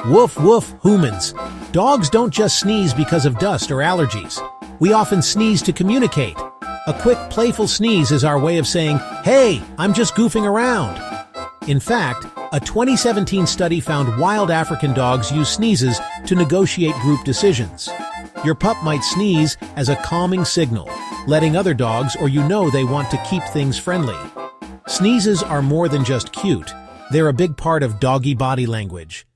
Woof woof humans. Dogs don't just sneeze because of dust or allergies. We often sneeze to communicate. A quick, playful sneeze is our way of saying, "Hey, I'm just goofing around." In fact, a 2017 study found wild African dogs use sneezes to negotiate group decisions. Your pup might sneeze as a calming signal, letting other dogs or they want to keep things friendly. Sneezes are more than just cute. They're a big part of doggy body language.